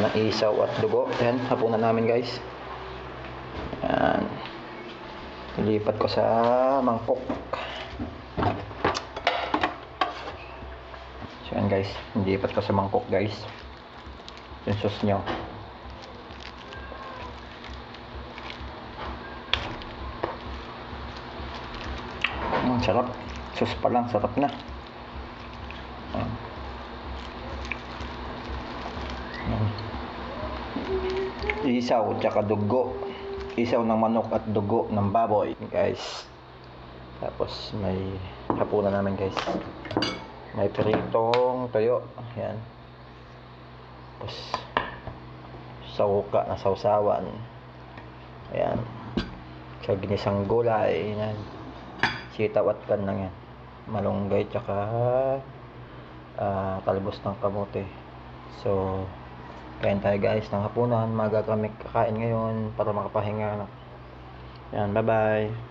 ng isaw at dugo. Yan, hapunan namin guys. Yan. Ilipat ko sa mangkok. So yan guys, ilipat ko sa mangkok guys. Yung sauce nyo. Sarap. Sauce pa lang, sarap na. Isaw tsaka dugo. Isaw ng manok at dugo ng baboy guys. Tapos may hapunan namin guys. May pritong toyo. Ayan. Tapos sauka na sausawan. Ayan. So ginisang gulay. Ayan. Sitaw at kan lang yan. Malunggay tsaka talbos ng kamote. So kain tayo guys ng hapunan. Maga kami kakain ngayon para makapahinga. Yan, bye bye.